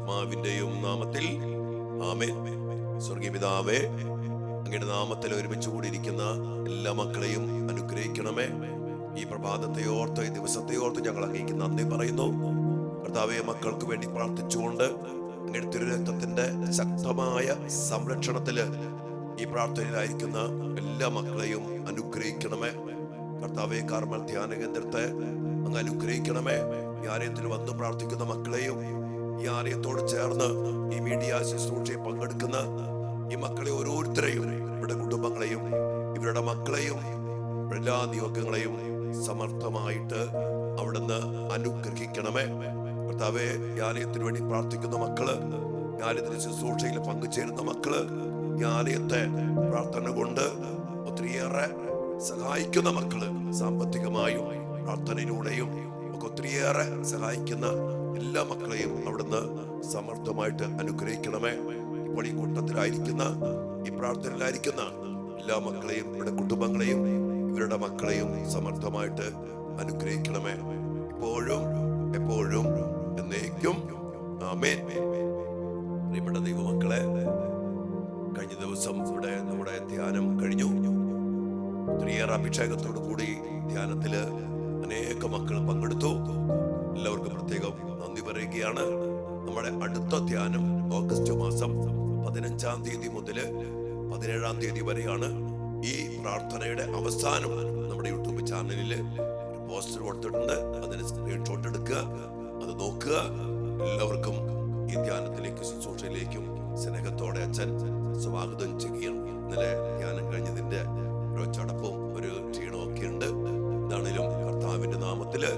പരിശുദ്ധാത്മാവിന്റെയും നാമത്തിൽ ആമേൻ. സ്വർഗീയ പിതാവേ, അങ്ങയുടെ നാമത്തിൽ ഒരുമിച്ച് കൂടിയിരിക്കുന്ന എല്ലാ മക്കളെയും അനുഗ്രഹിക്കണമേ. ഈ പ്രഭാതത്തെ ഓർത്ത്, ഈ ദിവസത്തെ ഓർത്ത് ഞങ്ങൾ അങ്ങേക്ക് നന്ദി പറയുന്നു. കർത്താവേ, മക്കൾക്ക് വേണ്ടി പ്രാർത്ഥിച്ചുകൊണ്ട് അങ്ങയുടെ തിരുരക്തത്തിന്റെ ശക്തമായ സംരക്ഷണത്തില് ഈ പ്രാർത്ഥനയിലായിരിക്കുന്ന എല്ലാ മക്കളെയും അനുഗ്രഹിക്കണമേ. കർത്താവേ, കാർമൽ ധ്യാന കേന്ദ്രത്തെ അങ്ങ് അനുഗ്രഹിക്കണമേ. ഈ ആലയത്തിൽ വന്ന് പ്രാർത്ഥിക്കുന്ന മക്കളെയും ഈ ആലയത്തോട് ചേർന്ന് ഈ മീഡിയ ശുശ്രൂഷയിൽ പങ്കെടുക്കുന്ന ഈ മക്കളെ ഓരോരുത്തരെയും, ഇവരുടെ കുടുംബങ്ങളെയും ഇവരുടെ മക്കളെയും എല്ലാ നിയോഗങ്ങളെയും സമർത്ഥമായിട്ട് അവിടുന്ന് അനുഗ്രഹിക്കണമേ. കർത്താവേ, ഈ ആലയത്തിന് വേണ്ടി പ്രാർത്ഥിക്കുന്ന മക്കള്, ഈ ആലയത്തിന്റെ ശുശ്രൂഷയിൽ പങ്കുചേരുന്ന മക്കള്, ഈ ആലയത്തെ പ്രാർത്ഥന കൊണ്ട് ഒത്തിരിയേറെ സഹായിക്കുന്ന മക്കള്, സാമ്പത്തികമായും പ്രാർത്ഥനയിലൂടെയും ഒക്കെ ഒത്തിരിയേറെ സഹായിക്കുന്ന എല്ലാ മക്കളെയും അവിടുന്ന് സമർത്ഥമായിട്ട് അനുഗ്രഹിക്കണമേ. ഇപ്പോൾ ഈ കൂട്ടത്തിലായിരിക്കുന്ന, ഈ പ്രാർത്ഥനയിലായിരിക്കുന്ന എല്ലാ മക്കളെയും ഇവരുടെ കുടുംബങ്ങളെയും ഇവരുടെ മക്കളെയും സമർത്ഥമായിട്ട് അനുഗ്രഹിക്കണമേ, ഇപ്പോഴും എപ്പോഴും എന്നേക്കും. ആമേൻ. പ്രിയപ്പെട്ട ദൈവമക്കളെ, കഴിഞ്ഞ ദിവസം ഇവിടെ നമ്മുടെ ധ്യാനം കഴിഞ്ഞു. ഒത്തിരിയേറെ അഭിഷേകത്തോടു കൂടി ധ്യാനത്തില് അനേക മക്കൾ പങ്കെടുത്തു. എല്ലാവർക്കും പ്രത്യേകം നന്ദി പറയുകയാണ്. നമ്മുടെ അടുത്ത ധ്യാനം ഓഗസ്റ്റ് മാസം 15-ാം തീയതി മുതൽ 17-ാം തീയതി വരെയാണ്. ഈ പ്രാർത്ഥനയുടെ അവസാനം നമ്മുടെ യൂട്യൂബ് ചാനലിൽ ഒരു പോസ്റ്റർ കൊടുത്തിട്ടുണ്ട്. അതിന് സ്ക്രീൻഷോട്ട് എടുക്കുക, അത് നോക്കുക. എല്ലാവർക്കും ഈ ധ്യാനത്തിലേക്കും ശുശ്രൂഷയിലേക്കും സ്നേഹത്തോടെ അച്ഛൻ സ്വാഗതം ചെയ്യുകയാണ്. ഇന്നലെ ധ്യാനം കഴിഞ്ഞതിന്റെ ഒരു ചടപ്പും ഒരു ക്ഷീണവും ഒക്കെ ഉണ്ട്. എന്താണേലും കർത്താവിന്റെ നാമത്തില്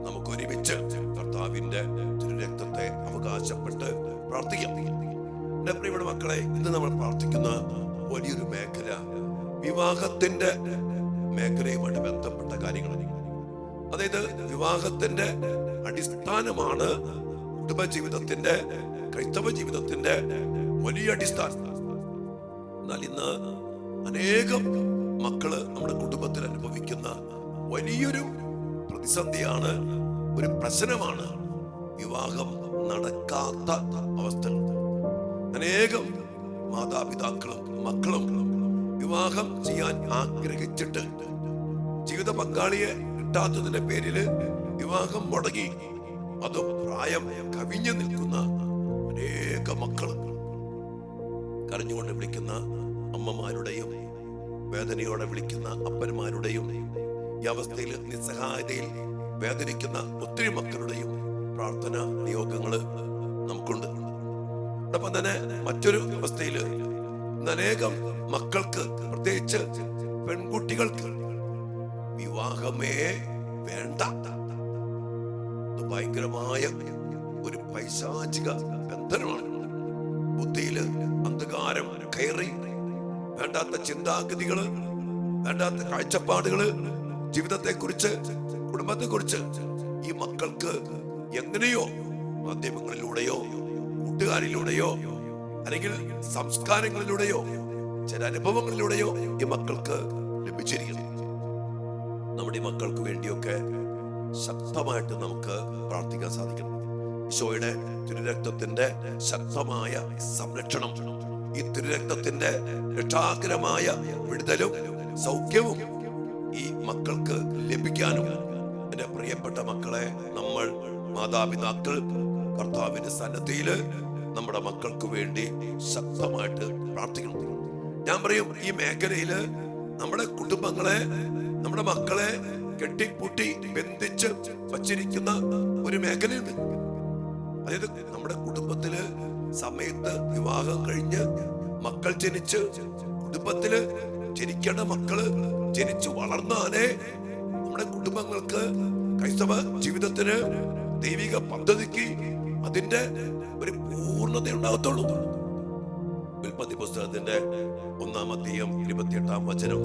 നമുക്ക് ഒരുമിച്ച് കർത്താവിന്റെ തിരുരക്തത്തെ അവകാശപ്പെട്ട് പ്രാർത്ഥിക്കാം. എന്റെ പ്രിയപ്പെട്ട മക്കളെ, ഇന്ന് നമ്മൾ പ്രാർത്ഥിക്കുന്ന വലിയൊരു മേഖല വിവാഹത്തിന്റെ മേഖലയുമായിട്ട് ബന്ധപ്പെട്ട കാര്യങ്ങൾ. അതായത് വിവാഹത്തിന്റെ അടിസ്ഥാനമാണ് കുടുംബജീവിതത്തിന്റെ, ക്രൈസ്തവ ജീവിതത്തിന്റെ വലിയ അടിസ്ഥാനം. എന്നാൽ ഇന്ന് അനേകം മക്കള് നമ്മുടെ കുടുംബത്തിൽ അനുഭവിക്കുന്ന വലിയൊരു പ്രതിസന്ധിയാണ്, ഒരു പ്രശ്നമാണ് വിവാഹം നടക്കാത്ത അവസ്ഥ. അനേകം മാതാപിതാക്കളും മക്കളും വിവാഹം ചെയ്യാൻ ആഗ്രഹിച്ചിട്ട് ജീവിത പങ്കാളിയെ കിട്ടാത്തതിന്റെ പേരില് വിവാഹം മുടങ്ങി, അത് പ്രായം കവിഞ്ഞു നിൽക്കുന്ന അനേക മക്കള്, കരഞ്ഞുകൊണ്ട് വിളിക്കുന്ന അമ്മമാരുടെയും വേദനയോടെ വിളിക്കുന്ന അപ്പന്മാരുടെയും ഈ അവസ്ഥയിൽ നിസ്സഹായതയിൽ വേദനിക്കുന്ന ഒത്തിരി മക്കളുടെയും പ്രാർത്ഥന നിയോഗങ്ങള് നമുക്കുണ്ട്. അതോടൊപ്പം തന്നെ മറ്റൊരു അവസ്ഥയില് അനേകം മക്കൾക്ക്, പ്രത്യേകിച്ച് പെൺകുട്ടികൾക്ക് വിവാഹമേ വേണ്ട. ഭയങ്കരമായ ഒരു പൈശാചിക ബന്ധനമാണ്. ബുദ്ധിയില് അന്ധകാരം കയറി വേണ്ടാത്ത ചിന്താഗതികള്, വേണ്ടാത്ത കാഴ്ചപ്പാടുകള്, ജീവിതത്തെ കുറിച്ച്, കുടുംബത്തെ കുറിച്ച് ഈ മക്കൾക്ക് എങ്ങനെയോ മാധ്യമങ്ങളിലൂടെയോ കൂട്ടുകാരിലൂടെയോ അല്ലെങ്കിൽ സംസ്കാരങ്ങളിലൂടെയോ ചില അനുഭവങ്ങളിലൂടെയോ ഈ മക്കൾക്ക് ലഭിച്ചിരിക്കുന്നു. നമ്മുടെ ഈ മക്കൾക്ക് വേണ്ടിയൊക്കെ ശക്തമായിട്ട് നമുക്ക് പ്രാർത്ഥിക്കാൻ സാധിക്കണം. ഈശോയുടെ തിരുരക്തത്തിന്റെ ശക്തമായ സംരക്ഷണം, ഈ തിരുരക്തത്തിന്റെ രക്ഷാകരമായ വിടുതലും സൗഖ്യവും ഈ മക്കൾക്ക് ലഭിക്കാനും, എന്റെ പ്രിയപ്പെട്ട മക്കളെ, നമ്മൾ മാതാപിതാക്കൾ കർത്താവിന്റെ സന്നദ്ധിയില് നമ്മുടെ മക്കൾക്ക് വേണ്ടി ശക്തമായിട്ട് പ്രാർത്ഥിക്കണം. ഞാൻ പറയും, ഈ മേഖലയില് നമ്മുടെ കുടുംബങ്ങളെ, നമ്മുടെ മക്കളെ കെട്ടിപ്പൂട്ടി ബന്ധിച്ച് വച്ചിരിക്കുന്ന ഒരു മേഖലയുണ്ട്. അതായത് നമ്മുടെ കുടുംബത്തില് സമയത്ത് വിവാഹം കഴിഞ്ഞ് മക്കൾ ജനിച്ച്, കുടുംബത്തില് ജനിക്കേണ്ട മക്കള് ജനിച്ചു വളർന്നാലേ നമ്മുടെ കുടുംബങ്ങൾക്ക്, ക്രൈസ്തവ ജീവിതത്തിന്, ദൈവിക പദ്ധതിക്ക് അതിന്റെ ഒരു പൂർണ്ണത ഉണ്ടാകത്തുള്ളൂ. ഉൽപ്പത്തി പുസ്തകത്തിന്റെ 1-ാം അധ്യായം 28-ാം വചനം,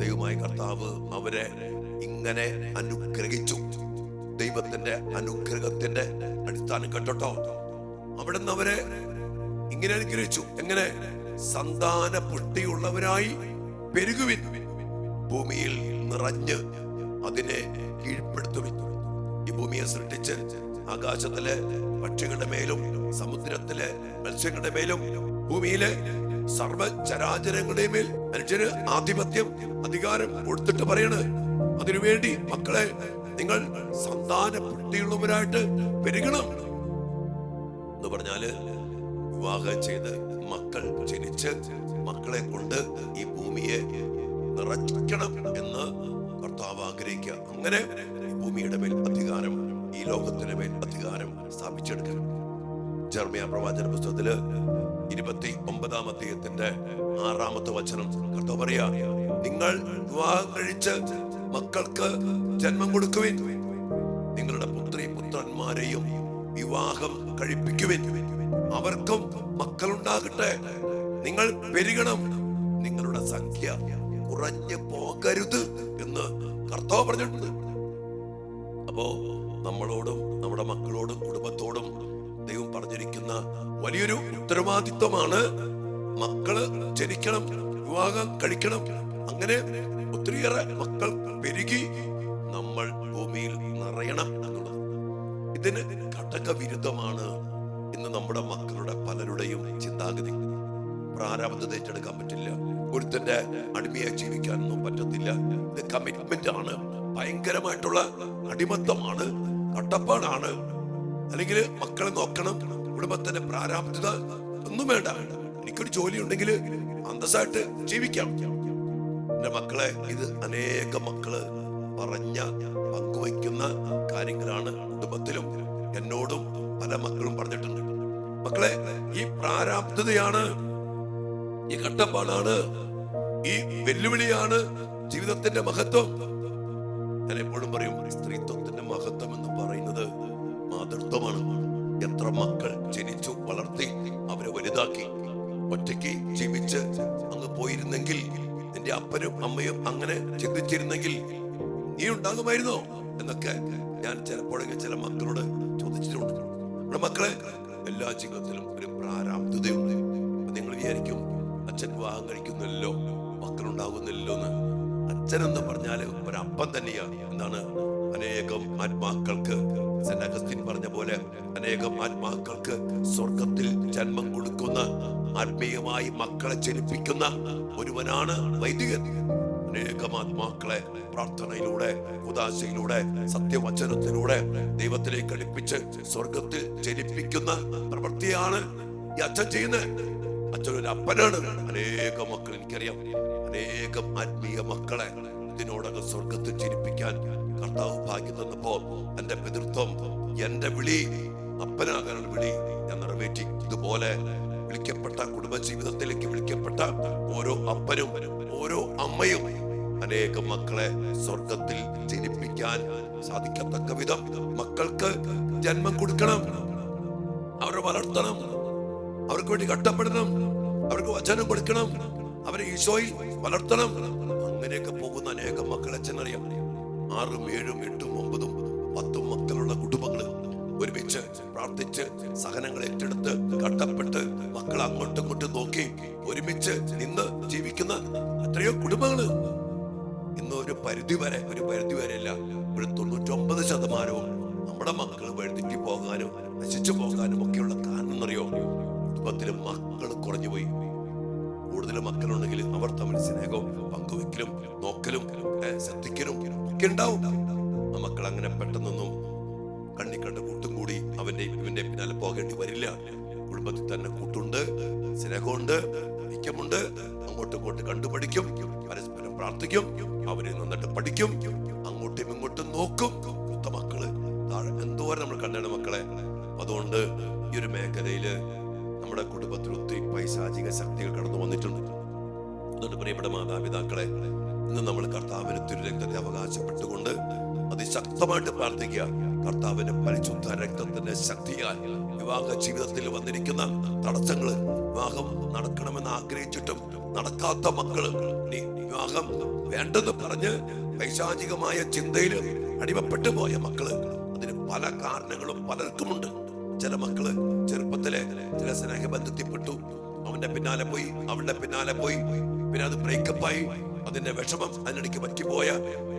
ദൈവമായ കർത്താവ് അവരെ ഇങ്ങനെ അനുഗ്രഹിച്ചു. ദൈവത്തിന്റെ അനുഗ്രഹത്തിന്റെ അടിസ്ഥാനം കേട്ടോ. അവിടുന്ന് അവരെ ഇങ്ങനെ അനുഗ്രഹിച്ചു. എങ്ങനെ? സന്താന പുഷ്ടിയുള്ളവരായി പെരുകുവിൻ, ഭൂമിയിൽ നിറഞ്ഞ് അതിനെ കീഴ്പ്പെടുത്തുവിൻ. ഈ ഭൂമിയെ സൃഷ്ടിച്ച് ആകാശത്തിലെ പക്ഷികളുടെ മേലും സമുദ്രത്തിലെ മത്സ്യങ്ങളുടെ മേലും ഭൂമിയിലെ സർവചരാചരങ്ങളുടെ മേൽ മനുഷ്യന് ആധിപത്യം അധികാരം കൊടുത്തിട്ട് പറയണ്. അതിനുവേണ്ടി മക്കളെ നിങ്ങൾ സന്താന പുഷ്ടിയുള്ളവരായിട്ട് പെരുകണം എന്ന് പറഞ്ഞാല് വിവാഹം ചെയ്ത് മക്കൾ ജനിച്ച് മക്കളെ കൊണ്ട് ഈ ഭൂമിയെ നിറയ്ക്കണം എന്ന് കർത്താവ് ആഗ്രഹിക്കുക. അങ്ങനെ ഈ ഭൂമിയുടെ മേൽ അധികാരം, ഈ ലോകത്തിന്റെ മേൽ അധികാരം സ്ഥാപിച്ചെടുക്കണം. ജെറമ്യാ പ്രവാചന പുസ്തകത്തില് 29-ാം അധ്യായത്തിന്റെ 6-ാമത്തെ വചനം കർത്താവ് പറയാ, നിങ്ങൾ വിവാഹം കഴിച്ച് മക്കൾക്ക് ജന്മം കൊടുക്കുവിൻ, നിങ്ങളുടെ പുത്രി പുത്രന്മാരെയും വിവാഹം കഴിപ്പിക്കുവിൻ, അവർക്കും മക്കളുണ്ടാകട്ടെ, നിങ്ങൾ പെരുകണം, നിങ്ങളുടെ സംഖ്യ കുറഞ്ഞു പോകരുത് എന്ന് കർത്താവ് പറഞ്ഞിട്ടുണ്ട്. അപ്പോ നമ്മളോടും നമ്മുടെ മക്കളോടും കുടുംബത്തോടും ദൈവം പറഞ്ഞിരിക്കുന്ന വലിയൊരു ഉത്തരവാദിത്വമാണ് മക്കള് ജനിക്കണം, വിവാഹം കഴിക്കണം. അങ്ങനെ ഒത്തിരിയേറെ മക്കൾ പെരുകി നമ്മൾ ഭൂമിയിൽ നിറയണം എന്നുള്ളത്. ഇതിന് ഘടകവിരുദ്ധമാണ് ഇന്ന് നമ്മുടെ മക്കളുടെ പലരുടെയും ചിന്താഗതി. പ്രാരാബ്ധത ഏറ്റെടുക്കാൻ പറ്റില്ല, ഒരുത്തന്റെ അടിമയായി ജീവിക്കാനൊന്നും പറ്റത്തില്ല. ഇത് കമ്മിറ്റ്മെന്റ് ആണ്, ഭയങ്കരമായിട്ടുള്ള അടിമത്തമാണ്, കട്ടപ്പാടാണ്. അല്ലെങ്കിൽ മക്കളെ നോക്കണം, കുടുംബത്തിന്റെ പ്രാരാബ്ധത ഒന്നും വേണ്ട, എനിക്കൊരു ജോലി ഉണ്ടെങ്കിൽ അന്തസ്സായിട്ട് ജീവിക്കാം. എന്റെ മക്കളെ, ഇത് അനേക മക്കള് പറഞ്ഞ പങ്കുവയ്ക്കുന്ന കാര്യങ്ങളാണ്. കുടുംബത്തിലും എന്നോടും പല മക്കളും പറഞ്ഞിട്ടുണ്ട്. മക്കളെ, ഈ പ്രാരാബ്ധതയാണ്, ഈ കട്ടപ്പാടാണ്, ഈ വെല്ലുവിളിയാണ് ജീവിതത്തിന്റെ മഹത്വം. ഞാൻ എപ്പോഴും പറയും, സ്ത്രീത്വത്തിന്റെ മഹത്വം എന്ന് പറയുന്നത് മാതൃത്വമാണ്. എത്ര മക്കൾ ജനിച്ചു വളർത്തി അവരെ വലുതാക്കി. ഒറ്റയ്ക്ക് ജീവിച്ച് അങ്ങ് പോയിരുന്നെങ്കിൽ, നിന്റെ അപ്പനും അമ്മയും അങ്ങനെ ചിന്തിച്ചിരുന്നെങ്കിൽ നീ ഉണ്ടാകുമായിരുന്നോ എന്നൊക്കെ ഞാൻ ചിലപ്പോഴെങ്കിലും ചില മക്കളോട് ചോദിച്ചിട്ടുണ്ട്. നമ്മുടെ മക്കളെ, എല്ലാ ജീവിതത്തിലും ഒരു പ്രാരാബ്ധതയുണ്ട്. നിങ്ങൾ വിചാരിക്കും അച്ഛൻ വിവാഹം കഴിക്കുന്നില്ലല്ലോ, മക്കളുണ്ടാകുന്നില്ലല്ലോ എന്ന്. അച്ഛൻ എന്ന് പറഞ്ഞാല് ഒരപ്പൻ തന്നെയാണ്. എന്താണ്? അനേകം ആത്മാക്കൾക്ക്, സെന്റ് അഗസ്റ്റിൻ പറഞ്ഞ പോലെ, അനേകം ആത്മാക്കൾക്ക് സ്വർഗത്തിൽ ജന്മം കൊടുക്കുന്ന, ആത്മീയമായി മക്കളെ ജനിപ്പിക്കുന്ന ഒരുവനാണ് വൈദികൻ. അനേകം ആത്മാക്കളെ പ്രാർത്ഥനയിലൂടെ, ഉദാശയിലൂടെ, സത്യവചനത്തിലൂടെ ദൈവത്തിലേക്ക് അടുപ്പിച്ച് സ്വർഗത്തിൽ ജനിപ്പിക്കുന്ന പ്രവൃത്തിയാണ് ഈ അച്ഛൻ ചെയ്യുന്നത്. അച്ഛൻ ഒരു അപ്പനാണ്. അനേകം മക്കൾ, എനിക്കറിയാം, അനേകം ആത്മീയ മക്കളെ ഇതിനോടകം സ്വർഗത്തിൽ ജനിപ്പിക്കാൻ കർത്താവ് ഭാഗ്യം തന്നപ്പോ എന്റെ പിതൃത്വം, എന്റെ വിളി, അപ്പനാകാനുള്ള വിളി ഞാൻ നിറവേറ്റി. ഇതുപോലെ വിളിക്കപ്പെട്ട, കുടുംബജീവിതത്തിലേക്ക് വിളിക്കപ്പെട്ട ഓരോ അപ്പനും ഓരോ അമ്മയും അനേകം മക്കളെ സ്വർഗത്തിൽ ജനിപ്പിക്കാൻ സാധിക്കത്തക്ക വിധം മക്കൾക്ക് ജന്മം കൊടുക്കണം, അവരെ വളർത്തണം, അവർക്ക് വേണ്ടി കഷ്ടപ്പെടണം, അവർക്ക് വചനം കൊടുക്കണം, അവരെ ഈശോയിൽ വളർത്തണം. അങ്ങനെയൊക്കെ പോകുന്ന അനേകം മക്കളെ അച്ഛനറിയാം. 6, 7, 8, 9, 10 മക്കളുള്ള കുടുംബങ്ങള് ഒരുമിച്ച് പ്രാർത്ഥിച്ച് സഹനങ്ങൾ ഏറ്റെടുത്ത് കഷ്ടപ്പെട്ട് മക്കളെ അങ്ങോട്ടും ഇങ്ങോട്ടും നോക്കി ഒരുമിച്ച് നിന്ന് ജീവിക്കുന്ന എത്രയോ കുടുംബങ്ങള്. ഇന്ന് ഒരു പരിധി വരെ അല്ല, ഒരു 99% നമ്മുടെ മക്കൾ വഴുതിക്ക് പോകാനും നശിച്ചു പോകാനും ഒക്കെയുള്ള കാരണം എന്നറിയോ? കുടുംബത്തിലും മക്കൾ കുറഞ്ഞുപോയി. കൂടുതൽ മക്കളുണ്ടെങ്കിൽ അവർ തമ്മിൽ സ്നേഹവും പങ്കുവെക്കലും നോക്കലും ശ്രദ്ധിക്കലും ഒക്കെ ഉണ്ടാവും. ആ മക്കൾ അങ്ങനെ പെട്ടെന്നൊന്നും കണ്ണിക്കണ്ട കൂട്ടും കൂടി ഇവന്റെ പിന്നാലെ പോകേണ്ടി വരില്ല. കുടുംബത്തിൽ തന്നെ കൂട്ടുണ്ട്, സ്നേഹമുണ്ട്, ഐക്യമുണ്ട്. അങ്ങോട്ടും ഇങ്ങോട്ടും കണ്ടുപഠിക്കും, പരസ്പരം പ്രാർത്ഥിക്കും, അവരെ നന്നായിട്ട് പഠിക്കും, അങ്ങോട്ടും ഇങ്ങോട്ടും നോക്കും. മക്കള് താഴെ എന്തോരം നമ്മൾ കണ്ടാണ് മക്കളെ. അതുകൊണ്ട് ഈ ഒരു മേഖലയില് നമ്മുടെ കുടുംബത്തിൽ ഒത്തിരി പൈശാചിക ശക്തികൾ കടന്നു വന്നിട്ടുണ്ട്. അതുകൊണ്ട് പ്രിയപ്പെട്ട മാതാപിതാക്കളെ, ഇന്ന് നമ്മൾ കർത്താവിന് തിരുരക്തത്തെ അവകാശപ്പെട്ടുകൊണ്ട് അതിശക്തമായിട്ട് പ്രാർത്ഥിക്കുക. കർത്താവിന്റെ പരിശുദ്ധ രക്തത്തിന്റെ ശക്തിയാൽ വിവാഹ ജീവിതത്തിൽ വന്നിരിക്കുന്ന തടസ്സങ്ങള്, വിവാഹം നടക്കണമെന്ന് ആഗ്രഹിച്ചിട്ടും നടക്കാത്ത മക്കള്, വിവാഹം വേണ്ടെന്ന് പറഞ്ഞ് പൈശാചികമായ ചിന്തയിൽ അടിമപ്പെട്ടു പോയ മക്കള്, അതിന് പല കാരണങ്ങളും പലർക്കുമുണ്ട്. ചില മക്കള് ചെറുപ്പത്തിലെ ചില സ്നേഹബന്ധത്തിൽപ്പെട്ടു, അവന്റെ പിന്നാലെ പോയി, അവളുടെ പിന്നാലെ പോയി, പിന്നെ അത് ബ്രേക്കപ്പായി, അതിന്റെ വിഷമം, അതിനിടയ്ക്ക് പറ്റിപ്പോയ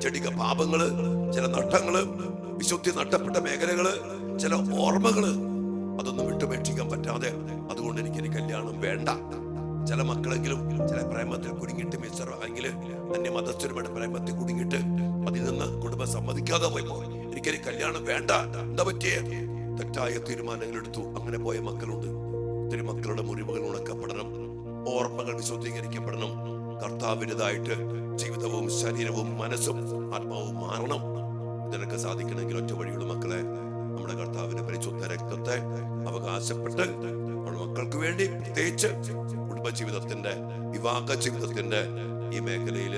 ചെടിക പാപങ്ങള്, ചില നഷ്ടങ്ങള്, വിശുദ്ധി നഷ്ടപ്പെട്ട മേഖലകള്, ചില ഓർമ്മകള്, അതൊന്നും വിട്ടുപേക്ഷിക്കാൻ പറ്റാതെ അതുകൊണ്ട് എനിക്കൊരു കല്യാണം വേണ്ട. ചില മക്കളെങ്കിലും ചില പ്രേമത്തിൽ കുടുങ്ങിയിട്ട് മിസ്റ്റർ അന്യമതസ്ഥരുമായിട്ട് പ്രേമത്തിൽ കുടുങ്ങിയിട്ട് അതിൽ നിന്ന് കുടുംബം സമ്മതിക്കാതെ പോയപ്പോ എനിക്കൊരു കല്യാണം വേണ്ട. എന്താ പറ്റിയേ? തെറ്റായ തീരുമാനങ്ങൾ എടുത്തു. അങ്ങനെ പോയ മക്കളുണ്ട്. ഒത്തിരി മക്കളുടെ മുറിവുകൾ ഉണക്കപ്പെടണം, ഓർമ്മകൾ വിശുദ്ധീകരിക്കപ്പെടണം. കർത്താവിൻ്റെതായിട്ട് ജീവിതവും ശരീരവും മനസ്സും ആത്മാവും മാറണം. ഇതിനൊക്കെ സാധിക്കണമെങ്കിൽ ഒറ്റ വഴിയുള്ള മക്കളെ, നമ്മുടെ കർത്താവിന്റെ പരിശുദ്ധ രക്തത്തെ അവകാശപ്പെട്ട് നമ്മുടെ മക്കൾക്ക് വേണ്ടി, പ്രത്യേകിച്ച് കുടുംബജീവിതത്തിന്റെ, വിവാഹ ജീവിതത്തിന്റെ ഈ മേഖലയിൽ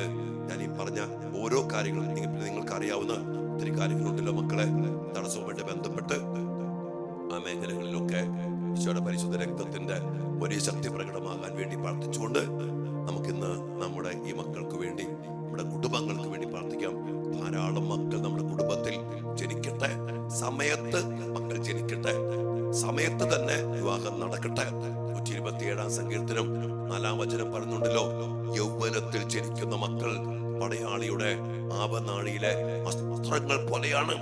ഞാൻ ഈ പറഞ്ഞ ഓരോ കാര്യങ്ങളും നിങ്ങൾക്ക് അറിയാവുന്ന ഒത്തിരി കാര്യങ്ങളുണ്ടല്ലോ മക്കളെ, തടസ്സവുമായിട്ട് ബന്ധപ്പെട്ട് ആ മേഖലകളിലൊക്കെ ഈശോയുടെ പരിശുദ്ധ രക്തത്തിന്റെ വലിയ ശക്തി പ്രകടമാകാൻ വേണ്ടി പ്രാർത്ഥിച്ചുകൊണ്ട് നമുക്കിന്ന് നമ്മുടെ ഈ മക്കൾക്ക് വേണ്ടി, നമ്മുടെ കുടുംബങ്ങൾക്ക് വേണ്ടി പ്രാർത്ഥിക്കാം. ധാരാളം മക്കൾ നമ്മുടെ കുടുംബത്തിൽ ജനിക്കട്ടെ, സമയത്ത് മക്കൾ ജനിക്കട്ടെ, സമയത്ത് തന്നെ വിവാഹം നടക്കട്ടെ. 127 സങ്കീർത്തനം 4-ാം വചനം പറയുന്നുണ്ടല്ലോ, യൗവനത്തിൽ ജനിക്കുന്ന മക്കൾ പടയാളിയുടെ ആവനാഴിയിലെ അസ്ത്രങ്ങൾ പോലെയാണ്.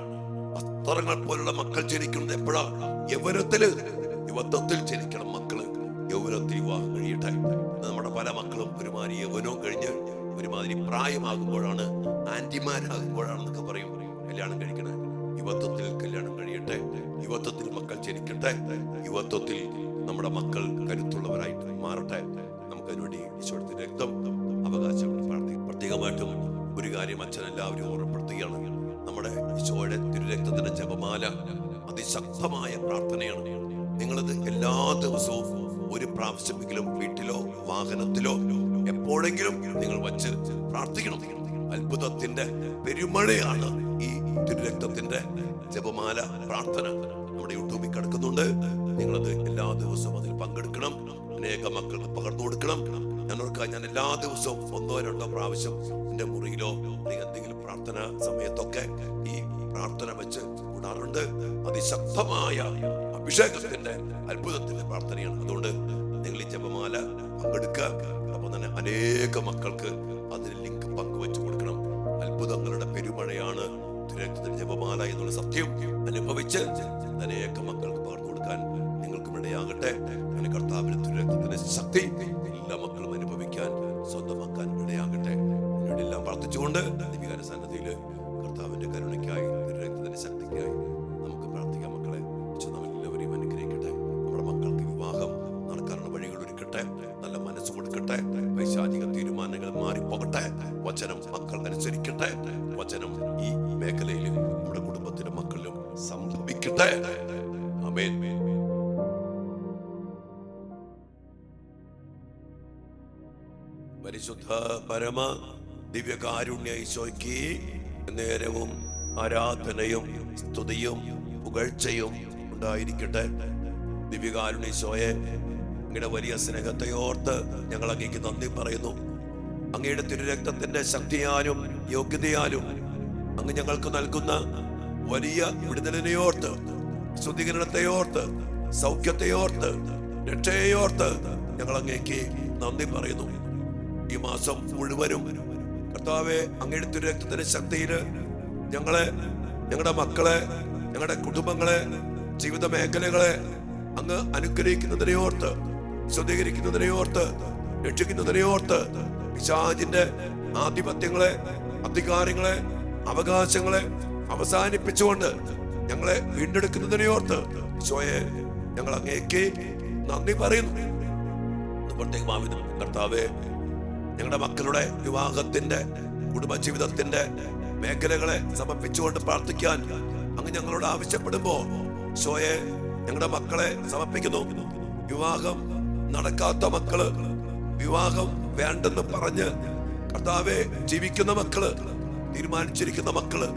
അസ്ത്രങ്ങൾ പോലുള്ള മക്കൾ ജനിക്കുന്നത് എപ്പോഴാ? യുവത്വത്തിൽ ജനിക്കണം മക്കള്. യൗവനത്തിൽ വിവാഹം കഴിയട്ടെ. നമ്മുടെ പല മക്കളും ഒരുമാതിരി യൗവനവും കഴിഞ്ഞ് ഒരുമാതിരി പ്രായമാകുമ്പോഴാണ്, ആന്റിമാരാകുമ്പോഴാണെന്നൊക്കെ പറയും കല്യാണം കഴിക്കണേ. യുവത്വത്തിൽ കല്യാണം കഴിയട്ടെ, യുവത്വത്തിൽ മക്കൾ ജനിക്കട്ടെ, യുവത്വത്തിൽ നമ്മുടെ മക്കൾ കരുത്തുള്ളവരായിട്ട് മാറട്ടെ. നമുക്കതിനുവേണ്ടി ഈശോയുടെ രക്തം അവകാശം പ്രാർത്ഥിക്കും. പ്രത്യേകമായിട്ടും ഒരു കാര്യം അച്ഛൻ എല്ലാവരും ഓർമ്മപ്പെടുത്തുകയാണ്. നമ്മുടെ ഈശോയുടെ തിരുരക്തത്തിന്റെ ജപമാല അതിശക്തമായ പ്രാർത്ഥനയാണ്. നിങ്ങളത് എല്ലാ ദിവസവും ഒരു പ്രാവശ്യമെങ്കിലും വീട്ടിലോ വാഹനത്തിലോ എപ്പോഴെങ്കിലും നിങ്ങൾ വച്ച് പ്രാർത്ഥിക്കണം. അത്ഭുതത്തിന്റെ പെരുമഴയാണ് ഈ തിരുരക്തത്തിന്റെ ജപമാല പ്രാർത്ഥന. നമ്മുടെ യൂട്യൂബിൽ കിടക്കുന്നുണ്ട്. നിങ്ങളത് എല്ലാ ദിവസവും അതിൽ പങ്കെടുക്കണം. അനേക മക്കൾക്ക് പകർന്നു കൊടുക്കണം. ഞാൻ എല്ലാ ദിവസവും 1-2 പ്രാവശ്യം എന്റെ മുറിയിലോ അല്ലെങ്കിൽ എന്തെങ്കിലും പ്രാർത്ഥന സമയത്തൊക്കെ ഈ പ്രാർത്ഥന വെച്ച് കൂടാറുണ്ട്. അതിശക്തമായ അഭിഷേകത്തിന്റെ അത്ഭുതത്തിന്റെ പ്രാർത്ഥനയാണ്. അതുകൊണ്ട് നിങ്ങൾ ഈ ജപമാല പങ്കെടുക്കുക. അപ്പൊ തന്നെ അനേക മക്കൾക്ക് അതിന് ലിങ്ക് പങ്കുവെച്ചു കൊടുക്കണം. അത്ഭുതങ്ങളുടെ പെരുമഴയാണ് തിരുരക്തത്തിന്റെ ജപമാല എന്നുള്ള സത്യം അനുഭവിച്ച് അനേക മക്കൾക്ക് പകർന്നു കൊടുക്കാൻ നിങ്ങൾക്കും ഇടയാകട്ടെ. അങ്ങനെ കർത്താവിന്റെ തിരുരക്തത്തിന്റെ ശക്തി എല്ലാ മക്കളും അനുഭവിക്കാൻ, സ്വന്തമാക്കാൻ ഇടയാകട്ടെ. എല്ലാം പ്രാർത്ഥിച്ചുകൊണ്ട് ദിവികാര സന്നദ്ധിയില് കർത്താവിന്റെ കരുണയ്ക്കായി, തിരുരക്തത്തിന്റെ ശക്തിക്കായി നമുക്ക് പ്രാർത്ഥിക്കാം. മക്കളെ, നമ്മളെല്ലാവരെയും അനുഗ്രഹിക്കട്ടെ. നമ്മുടെ മക്കൾക്ക് വിവാഹം നടക്കാനുള്ള വഴികൾ ഒരുക്കട്ടെ, നല്ല മനസ്സ് കൊടുക്കട്ടെ, പൈശാചിക തീരുമാനങ്ങൾ മാറിപ്പോകട്ടെ, വചനം മക്കൾ അനുസരിക്കട്ടെ, വചനം ഈ മേഖലയിലും നമ്മുടെ കുടുംബത്തിലും മക്കളിലും സംഭവിക്കട്ടെ. ആമേൻ. പരിശുദ്ധ പരമ ദിവ്യകാരുണ്യ ഈശോയ്ക്ക് നേരവും ആരാധനയും സ്തുതിയും പുകഴ്ചയും ഉണ്ടായിരിക്കട്ടെ. ദിവ്യകാരുണ്യ ഈശോയെ, അങ്ങയുടെ വലിയ സ്നേഹത്തെ ഓർത്ത് ഞങ്ങൾ അങ്ങേക്ക് നന്ദി പറയുന്നു. അങ്ങയുടെ തിരുരക്തത്തിന്റെ ശക്തിയാലും യോഗ്യതയാലും അങ്ങ് ഞങ്ങൾക്ക് നൽകുന്ന വലിയ വിടുതലിനെയോർത്ത്, ശുദ്ധീകരണത്തെയോർത്ത്, സൗഖ്യത്തെയോർത്ത്, രക്ഷയെയോർത്ത് ഞങ്ങൾ അങ്ങേക്ക് നന്ദി പറയുന്നു. ഈ മാസം മുഴുവനും കർത്താവെ, അങ്ങയുടെ തിരുരക്തത്തിന്റെ ശക്തിയില് ഞങ്ങളെ, ഞങ്ങളുടെ മക്കളെ, ഞങ്ങളുടെ കുടുംബങ്ങളെ, ജീവിത മേഖലകളെ അങ്ങ് അനുഗ്രഹിക്കുന്നതിനെയോർത്ത്, ശുദ്ധീകരിക്കുന്നതിനെയോർത്ത്, രക്ഷിക്കുന്നതിനെയോർത്ത്, പിശാചിന്റെ ആധിപത്യങ്ങളെ, അധികാരങ്ങളെ, അവകാശങ്ങളെ അവസാനിപ്പിച്ചുകൊണ്ട് ഞങ്ങളെ വീണ്ടെടുക്കുന്നതിനെയോർത്ത് ഈശോയെ ഞങ്ങൾ അങ്ങേക്ക് നന്ദി പറയുന്നു. പ്രത്യേകമാവിധം കർത്താവെ, ഞങ്ങളുടെ മക്കളുടെ വിവാഹത്തിന്റെ, കുടുംബജീവിതത്തിന്റെ മേഖലകളെ സമർപ്പിച്ചുകൊണ്ട് പ്രാർത്ഥിക്കാൻ അങ്ങ് ഞങ്ങളോട് ആവശ്യപ്പെടുമ്പോ ഈശോയെ ഞങ്ങളുടെ മക്കളെ സമർപ്പിക്കുന്നു. വിവാഹം നടക്കാത്ത മക്കള്, വിവാഹം വേണ്ടെന്ന് പറഞ്ഞ് കർത്താവെ ജീവിക്കുന്ന മക്കള്, തീരുമാനിച്ചിരിക്കുന്ന മക്കള്,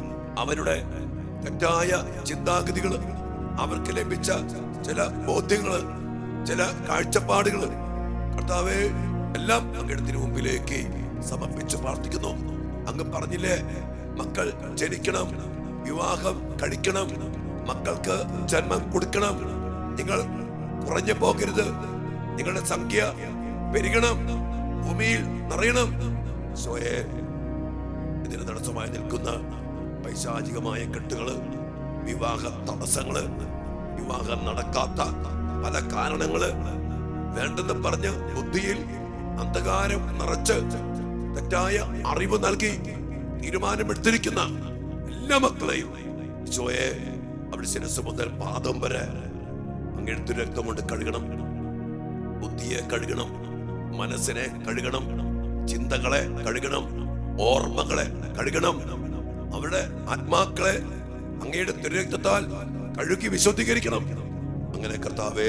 അവരുടെ തെറ്റായ ചിന്താഗതികള്, അവർക്ക് ലഭിച്ച ചില ബോധ്യങ്ങള്, ചില കാഴ്ചപ്പാടുകള് കർത്താവെ എല്ലാം അങ്ങയുടെ തിരുമുമ്പിലേക്ക് സമർപ്പിച്ച് പ്രാർത്ഥിക്കുന്നു. അങ്ങ് പറഞ്ഞില്ലേ, മക്കൾ ജനിക്കണം, വിവാഹം കഴിക്കണം, മക്കൾക്ക് ജന്മം കൊടുക്കണം, നിങ്ങൾ കുറഞ്ഞു പോകരുത്, നിങ്ങളുടെ സംഖ്യ പെരുകണം, ഭൂമിയിൽ നിറയണം. ഈശോയെ, ഇതിന് തടസ്സമായി നിൽക്കുന്ന പൈശാചികമായ കെട്ടുകള്, വിവാഹ തടസ്സങ്ങള്, വിവാഹം നടക്കാത്ത പല കാരണങ്ങള്, വേണ്ടെന്ന് പറഞ്ഞ് ബുദ്ധിയിൽ അന്ധകാരം നിറച്ച് തെറ്റായ അറിവ് നൽകി തീരുമാനമെടുത്തിരിക്കുന്ന എല്ലാ മക്കളെയും ഈശോയെ, അവിടെ ശിരസ് മുതൽ പാദം വരെ അങ്ങെടുത്ത് രക്തം കൊണ്ട് കഴുകണം. ബുദ്ധിയെ കഴുകണം, മനസ്സിനെ കഴുകണം, ചിന്തകളെ കഴുകണം, ഓർമ്മകളെ കഴുകണം. അവരുടെ ആത്മാക്കളെ അങ്ങയുടെ തിരുരക്തത്താൽ കഴുകി വിശുദ്ധീകരിക്കണം. അങ്ങനെ കർത്താവേ,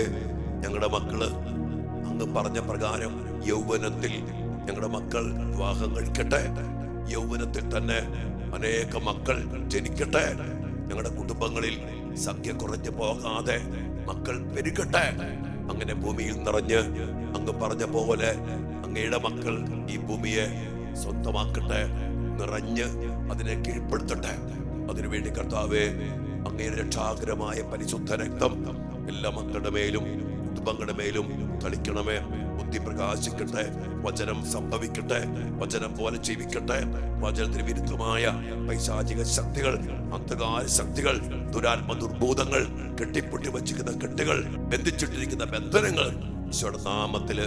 ഞങ്ങളുടെ മക്കള് അങ്ങ് പറഞ്ഞ പ്രകാരം യൗവനത്തിൽ ഞങ്ങളുടെ മക്കൾ വിവാഹം കഴിക്കട്ടെ. യൗവനത്തിൽ തന്നെ അനേക മക്കൾ ജനിക്കട്ടെ. ഞങ്ങളുടെ കുടുംബങ്ങളിൽ സംഖ്യ കുറഞ്ഞു പോകാതെ മക്കൾ പെരുകട്ടെ. അങ്ങനെ ഭൂമിയിൽ നിറഞ്ഞ് അങ്ങ് പറഞ്ഞ പോലെ അങ്ങയുടെ മക്കൾ ഈ ഭൂമിയെ സ്വന്തമാക്കട്ടെ, നിറഞ്ഞ് അതിനെ കീഴ്പ്പെടുത്തട്ടെ. അതിനുവേണ്ടി കർത്താവേ, അങ്ങയുടെ രക്ഷാകരമായ പരിശുദ്ധ രക്തം എല്ലാ മക്കളുടെ മേലും കുടുംബങ്ങളുടെ മേലും കളിക്കണമേ. ബുദ്ധി പ്രകാശിക്കട്ടെ, വചനം സംഭവിക്കട്ടെ, വചനം പോലെ ജീവിക്കട്ടെ. വചനത്തിന് വിരുദ്ധമായ പൈശാചിക ശക്തികൾ, അന്ധകാര ശക്തികൾ, ദുരാത്മ ദുർഭൂതങ്ങൾ, കെട്ടിപ്പൊട്ടി വച്ചിരിക്കുന്ന കെട്ടുകൾ, ബന്ധിച്ചിട്ടിരിക്കുന്ന ബന്ധനങ്ങൾ ഈശോയുടെ നാമത്തില്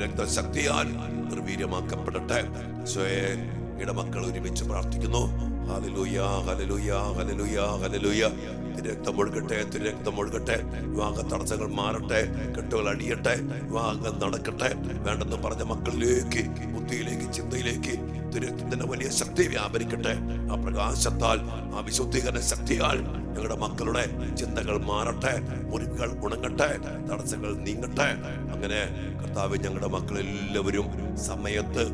രക്തശക്തിയാൽ നിർവീര്യമാക്കപ്പെടട്ടെ. ഈശോയെ, ഇടമക്കൾ ഒരുമിച്ച് പ്രാർത്ഥിക്കുന്നു. Hallelujah, hallelujah, hallelujah, hallelujah. തിരുരക്തം ഒഴുകട്ടെ, തിരുരക്തം ഒഴുകട്ടെ. വിവാഹ തടസ്സങ്ങൾ മാറട്ടെ, കെട്ടുകൾ അടിയട്ടെ, വിവാഹം നടക്കട്ടെ. വേണ്ടെന്ന് പറഞ്ഞ മക്കളിലേക്ക്, ബുദ്ധിയിലേക്ക്, ചിന്തയിലേക്ക് തിരുരക്തത്തിന്റെ വലിയ ശക്തി വ്യാപരിക്കട്ടെ. ആ പ്രകാശത്താൽ, ആ വിശുദ്ധീകരണ ശക്തിയാൽ ഞങ്ങളുടെ മക്കളുടെ ചിന്തകൾ മാറട്ടെ, മുറിവുകൾ ഉണങ്ങട്ടെ, തടസ്സങ്ങൾ നീങ്ങട്ടെ. അങ്ങനെ കർത്താവ്, ഞങ്ങളുടെ മക്കളെല്ലാവരും സമയത്ത്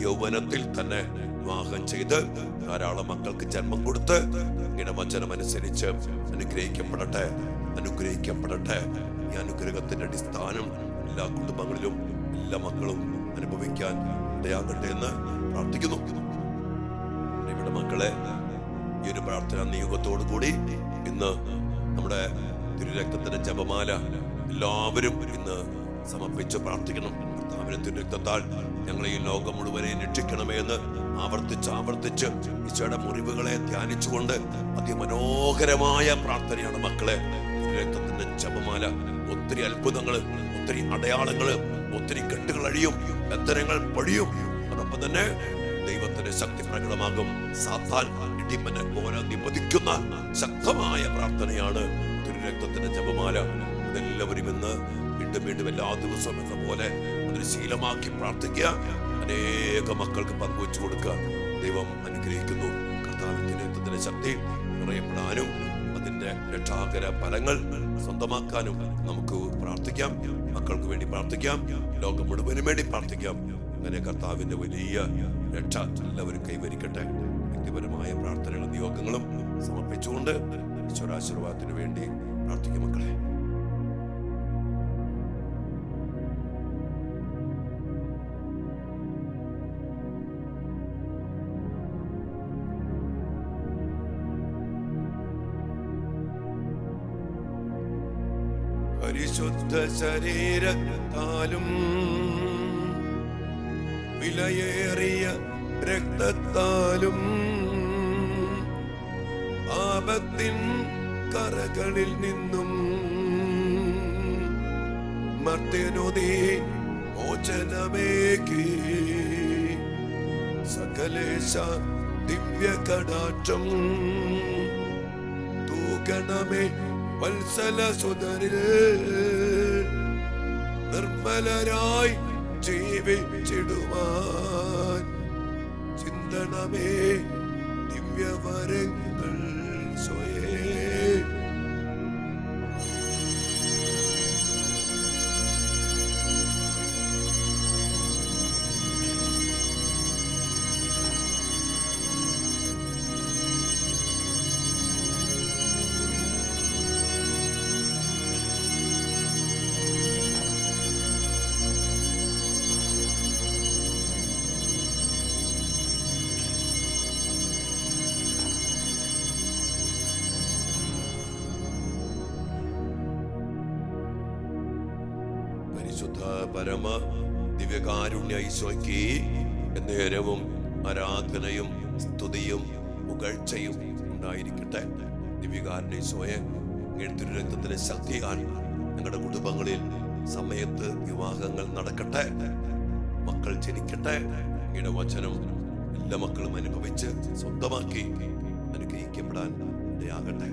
യൗവനത്തിൽ തന്നെ വിവാഹം ചെയ്ത് ധാരാളം മക്കൾക്ക് ജന്മം കൊടുത്ത് ഇങ്ങനെ വചനം അനുസരിച്ച് അനുഗ്രഹിക്കപ്പെടട്ടെ, അനുഗ്രഹിക്കപ്പെടട്ടെ. ഈ അനുഗ്രഹത്തിന്റെ അടിസ്ഥാനം എല്ലാ കുടുംബങ്ങളിലും എല്ലാ മക്കളും അനുഭവിക്കാൻ ഇടയാകട്ടെ എന്ന് പ്രാർത്ഥിക്കുന്നു. ഇവിടെ മക്കളെ, ഈ ഒരു പ്രാർത്ഥന നിയോഗത്തോടു കൂടി ഇന്ന് നമ്മുടെ തിരുരക്തത്തിന്റെ ജപമാല എല്ലാവരും ഇന്ന് സമർപ്പിച്ച് പ്രാർത്ഥിക്കണം. കർത്താവിന്റെ തിരുരക്തത്താൽ ഞങ്ങളെ ഈ ലോകം മുഴുവനെയും രക്ഷിക്കണമേ എന്ന് ആവർത്തിച്ച് ഈശോയുടെ മുറിവുകളെ ധ്യാനിച്ചുകൊണ്ട് അതിമനോഹരമായ പ്രാർത്ഥനയാണ് മക്കളെ തിരുരക്തത്തിന്റെ ജപമാല. ഒത്തിരി അത്ഭുതങ്ങള്, ഒത്തിരി അടയാളങ്ങള്, ഒത്തിരി കെട്ടുകൾ അഴിയും, ബന്ധനങ്ങൾ പൊഴിയും. അതോടൊപ്പം തന്നെ ദൈവത്തിന്റെ ശക്തി പ്രകടമാകും. സാത്താൻ ഇടിമനെ പോലെ നിപതിക്കുന്ന ശക്തമായ പ്രാർത്ഥനയാണ് തിരുരക്തത്തിന്റെ ജപമാല. ഇതെല്ലാവരും ഇന്ന് വീണ്ടും എല്ലാ ദിവസവും എന്ന പോലെ അതൊരു ശീലമാക്കി പ്രാർത്ഥിക്കുക. അനേക മക്കൾക്ക് പങ്കുവെച്ചു കൊടുക്കുക. ദൈവം അനുഗ്രഹിക്കുന്നു. കർത്താവിന്റെ രക്തത്തിന്റെ ശക്തി നിറയപ്പെടാനും അതിന്റെ രക്ഷാകര ഫലങ്ങൾ സ്വന്തമാക്കാനും നമുക്ക് പ്രാർത്ഥിക്കാം. മക്കൾക്ക് വേണ്ടി പ്രാർത്ഥിക്കാം, ലോകം മുഴുവനും വേണ്ടി പ്രാർത്ഥിക്കാം. അങ്ങനെ കർത്താവിന്റെ വലിയ രക്ഷ എല്ലാവരും കൈവരിക്കട്ടെ. വ്യക്തിപരമായ പ്രാർത്ഥനകളും നിയോഗങ്ങളും സമർപ്പിച്ചുകൊണ്ട് ഈശ്വരാശീർവാദത്തിന് വേണ്ടി പ്രാർത്ഥിക്കും മക്കളെ. പരിശുദ്ധ ശരീരത്താലും വിലയേറിയ രക്തത്താലും പാപത്തിൻ കറകളിൽ നിന്നും മർത്യനോദി മോചനമേകി സകലേശ ദിവ്യ കടാക്ഷം തൂകണമേ വത്സല സുതരിൽ നിർമ്മലരായി ജീവിച്ചിടുവാൻ ചിന്തണമേ ദിവ്യവരങ്ങൾ സ്വയേ. പരിശുദ്ധ പരമ ദിവ്യകാരുണ്യ ഈശോയ്ക്ക് എന്നേരവും ആരാധനയും സ്തുതിയും പുകഴ്ചയും ഉണ്ടായിരിക്കട്ടെ. ദിവ്യകാരുണ്യേശോയെ, അങ്ങയുടെ രക്തത്തിന്റെ ശക്തിയാൽ ഞങ്ങളുടെ കുടുംബങ്ങളിൽ സമയത്ത് വിവാഹങ്ങൾ നടക്കട്ടെ, മക്കൾ ജനിക്കട്ടെ. അങ്ങയുടെ വചനം എല്ലാ മക്കളും അനുഭവിച്ച് സ്വന്തമാക്കി അനുഗ്രഹിക്കപ്പെടാൻ ഇടയാകട്ടെ.